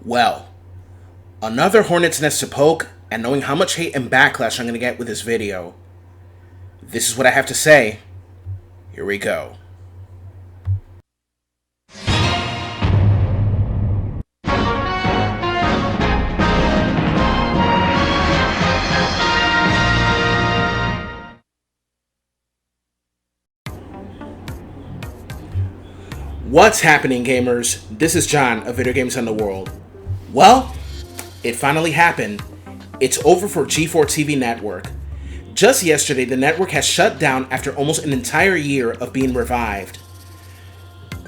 Well, another hornet's nest to poke, and knowing how much hate and backlash I'm going to get with this video, this is what I have to say. Here we go. What's happening, gamers? This is John of Video Games on the World. Well, it finally happened. It's over for G4TV network. Just yesterday, the network has shut down after almost an entire year of being revived.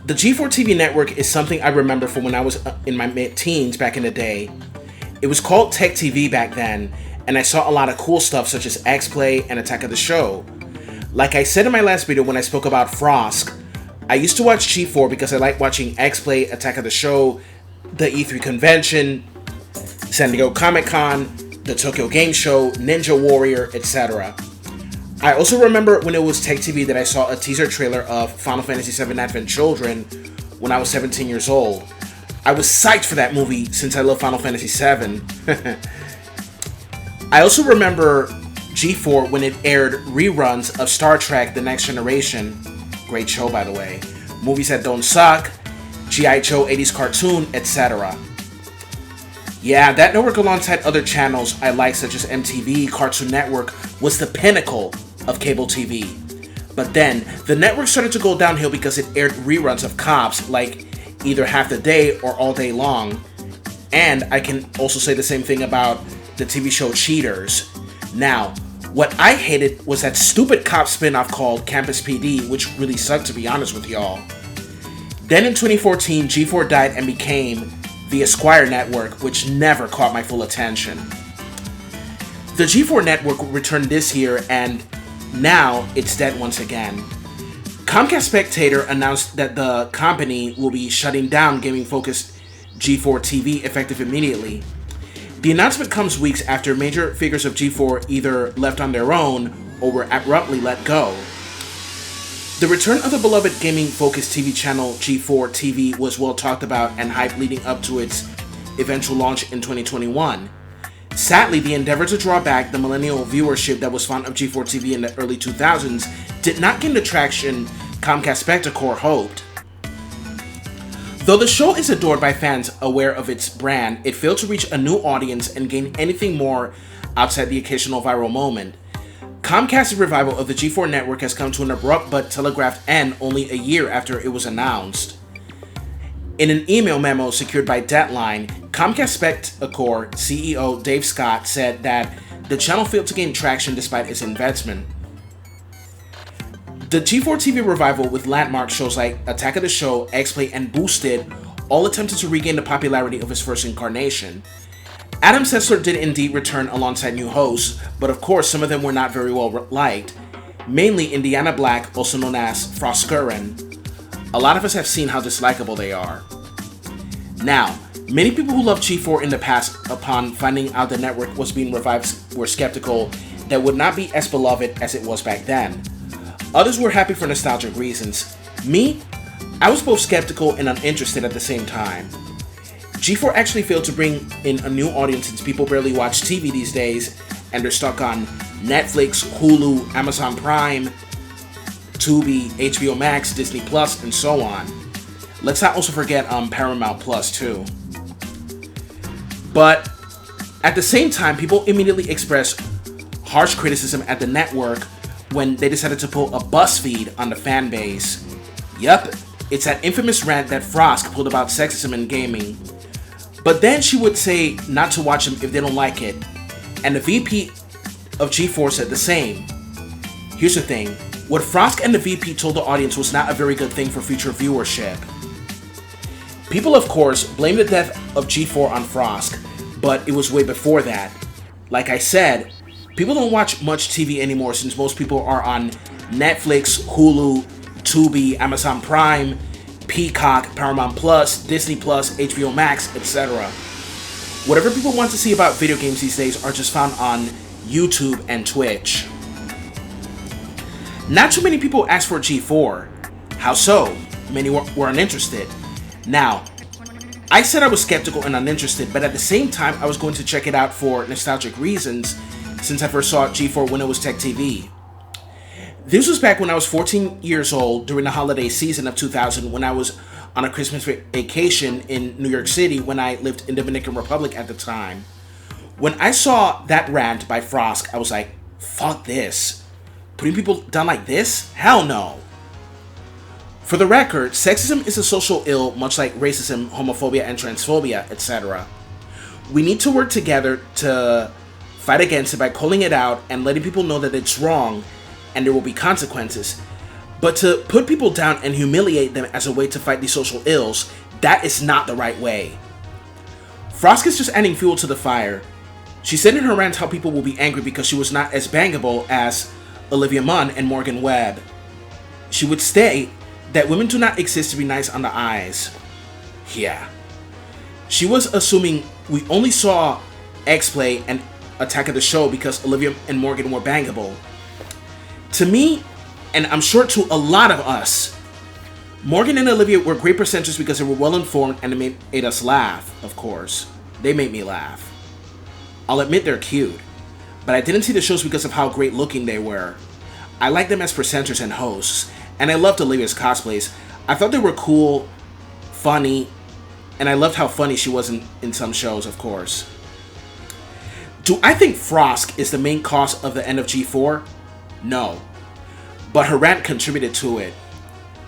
The G4TV network is something I remember from when I was in my mid-teens back in the day. It was called Tech TV back then, and I saw a lot of cool stuff such as X-Play and Attack of the Show. Like I said in my last video when I spoke about Frosk, I used to watch G4 because I like watching X-Play, Attack of the Show, the E3 convention, San Diego Comic-Con, the Tokyo Game Show, Ninja Warrior, etc. I also remember when it was Tech TV that I saw a teaser trailer of Final Fantasy VII Advent Children when I was 17 years old. I was psyched for that movie since I love Final Fantasy VII. I also remember G4 when it aired reruns of Star Trek The Next Generation. Great show, by the way. Movies that don't suck, G.I. Joe 80s cartoon, etc. Yeah, that network alongside other channels I like such as MTV, Cartoon Network was the pinnacle of cable TV. But then, the network started to go downhill because it aired reruns of Cops like either Half the Day or All Day Long. And I can also say the same thing about the TV show Cheaters. Now, what I hated was that stupid cop spin-off called Campus PD, which really sucked to be honest with y'all. Then in 2014, G4 died and became the Esquire network, which never caught my full attention. The G4 network returned this year and now it's dead once again. Comcast Spectator announced that the company will be shutting down gaming-focused G4 TV effective immediately. The announcement comes weeks after major figures of G4 either left on their own or were abruptly let go. The return of the beloved gaming-focused TV channel G4 TV was well talked about and hyped leading up to its eventual launch in 2021. Sadly, the endeavor to draw back the millennial viewership that was fond of G4 TV in the early 2000s did not gain the traction Comcast Spectacor hoped. Though the show is adored by fans aware of its brand, it failed to reach a new audience and gain anything more outside the occasional viral moment. Comcast's revival of the G4 network has come to an abrupt but telegraphed end only a year after it was announced. In an email memo secured by Deadline, Comcast Spectacor CEO Dave Scott said that the channel failed to gain traction despite its investment. The G4 TV revival with landmark shows like Attack of the Show, X-Play, and Boosted all attempted to regain the popularity of his first incarnation. Adam Sessler did indeed return alongside new hosts, but of course some of them were not very well liked, mainly Indiana Black, also known as Froskuren. A lot of us have seen how dislikable they are. Now, many people who loved G4 in the past upon finding out the network was being revived were skeptical that it would not be as beloved as it was back then. Others were happy for nostalgic reasons. Me, I was both skeptical and uninterested at the same time. G4 actually failed to bring in a new audience since people barely watch TV these days and they're stuck on Netflix, Hulu, Amazon Prime, Tubi, HBO Max, Disney Plus, and so on. Let's not also forget Paramount Plus too. But at the same time, people immediately expressed harsh criticism at the network when they decided to pull a BuzzFeed on the fan base. Yup, it's that infamous rant that Frosk pulled about sexism in gaming. But then she would say not to watch them if they don't like it, and the VP of G4 said the same. Here's the thing, what Frosk and the VP told the audience was not a very good thing for future viewership. People, of course, blame the death of G4 on Frosk, but it was way before that. Like I said, people don't watch much TV anymore since most people are on Netflix, Hulu, Tubi, Amazon Prime, Peacock, Paramount Plus, Disney Plus, HBO Max, etc. Whatever people want to see about video games these days are just found on YouTube and Twitch. Not too many people asked for G4. How so? Many were uninterested. Now, I said I was skeptical and uninterested, but at the same time, I was going to check it out for nostalgic reasons since I first saw G4 when it was Tech TV. This was back when I was 14 years old during the holiday season of 2000 when I was on a Christmas vacation in New York City when I lived in Dominican Republic at the time. When I saw that rant by Frosk, I was like, fuck this. Putting people down like this? Hell no. For the record, sexism is a social ill much like racism, homophobia, and transphobia, etc. We need to work together to fight against it by calling it out and letting people know that it's wrong and there will be consequences. But to put people down and humiliate them as a way to fight these social ills, that is not the right way. Frosk is just adding fuel to the fire. She said in her rant how people will be angry because she was not as bangable as Olivia Munn and Morgan Webb. She would state that women do not exist to be nice on the eyes. Yeah. She was assuming we only saw X-Play and Attack of the Show because Olivia and Morgan were bangable. To me, and I'm sure to a lot of us, Morgan and Olivia were great presenters because they were well informed and they made us laugh, of course. They made me laugh. I'll admit they're cute, but I didn't see the shows because of how great looking they were. I liked them as presenters and hosts, and I loved Olivia's cosplays. I thought they were cool, funny, and I loved how funny she was in some shows, of course. Do I think Frosk is the main cause of the end of G4? No. But her rant contributed to it.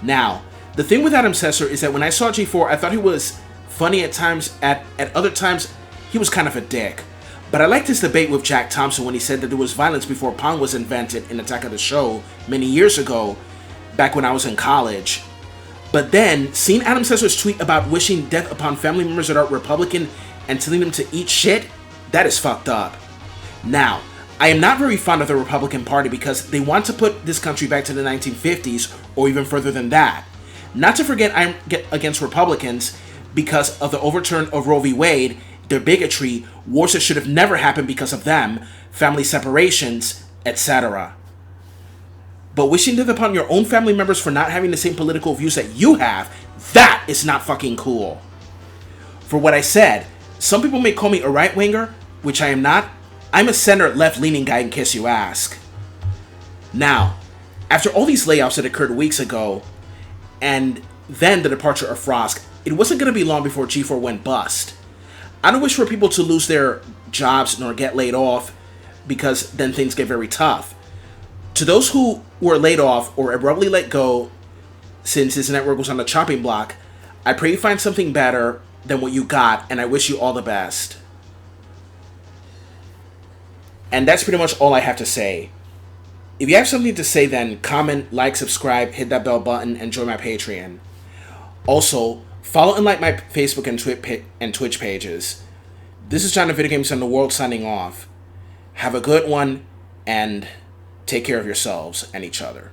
Now, the thing with Adam Sessler is that when I saw G4, I thought he was funny at times. At other times, he was kind of a dick. But I liked his debate with Jack Thompson when he said that there was violence before Pong was invented in Attack of the Show many years ago, back when I was in college. But then, seeing Adam Sessler's tweet about wishing death upon family members that are Republican and telling them to eat shit, that is fucked up. Now, I am not very fond of the Republican Party because they want to put this country back to the 1950s or even further than that. Not to forget I'm against Republicans because of the overturn of Roe v. Wade, their bigotry, wars that should have never happened because of them, family separations, etc. But wishing death upon your own family members for not having the same political views that you have, that is not fucking cool. For what I said, some people may call me a right-winger, which I am not. I'm a center left-leaning guy in case you ask. Now, after all these layoffs that occurred weeks ago, and then the departure of Frosk, it wasn't going to be long before G4 went bust. I don't wish for people to lose their jobs nor get laid off, because then things get very tough. To those who were laid off or abruptly let go since this network was on the chopping block, I pray you find something better than what you got, and I wish you all the best. And that's pretty much all I have to say. If you have something to say, then comment, like, subscribe, hit that bell button, and join my Patreon. Also, follow and like my Facebook and Twitch pages. This is John of Video Games on the World signing off. Have a good one, and take care of yourselves and each other.